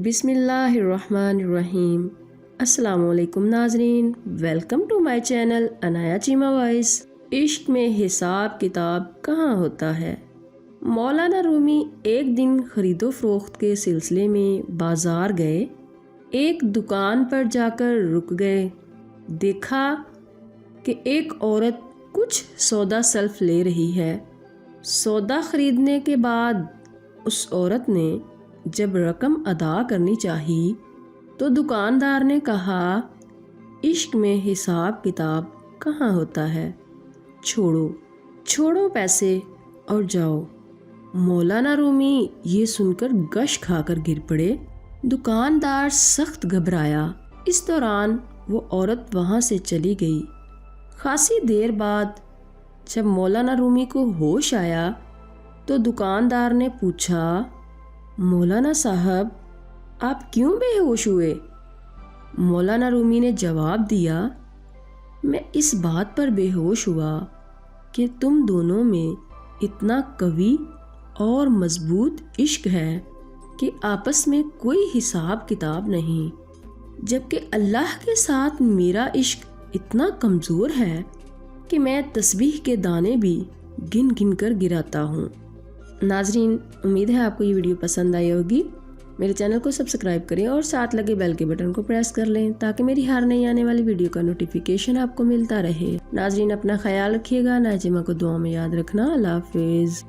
بسم اللہ الرحمن الرحیم۔ السلام علیکم ناظرین، welcome to my channel Anaya Cheema voice. عشق میں حساب کتاب کہاں ہوتا ہے؟ مولانا رومی ایک دن خرید و فروخت کے سلسلے میں بازار گئے۔ ایک دکان پر جا کر رک گئے۔ دیکھا کہ ایک عورت کچھ سودا سلف لے رہی ہے۔ سودا خریدنے کے بعد اس عورت نے جب رقم ادا کرنی چاہی تو دکاندار نے کہا، عشق میں حساب کتاب کہاں ہوتا ہے؟ چھوڑو پیسے اور جاؤ۔ مولانا رومی یہ سن کر گش کھا کر گر پڑے۔ دکاندار سخت گھبرایا۔ اس دوران وہ عورت وہاں سے چلی گئی۔ خاصی دیر بعد جب مولانا رومی کو ہوش آیا تو دکاندار نے پوچھا، مولانا صاحب آپ کیوں بے ہوش ہوئے؟ مولانا رومی نے جواب دیا، میں اس بات پر بے ہوش ہوا کہ تم دونوں میں اتنا قوی اور مضبوط عشق ہے کہ آپس میں کوئی حساب کتاب نہیں، جبکہ اللہ کے ساتھ میرا عشق اتنا کمزور ہے کہ میں تسبیح کے دانے بھی گن گن کر گراتا ہوں۔ ناظرین، امید ہے آپ کو یہ ویڈیو پسند آئی ہوگی۔ میرے چینل کو سبسکرائب کریں اور ساتھ لگے بیل کے بٹن کو پریس کر لیں تاکہ میری ہر نئی آنے والی ویڈیو کا نوٹیفیکیشن آپ کو ملتا رہے۔ ناظرین، اپنا خیال رکھیے گا، عنایا چیمہ کو دعا میں یاد رکھنا۔ اللہ حافظ۔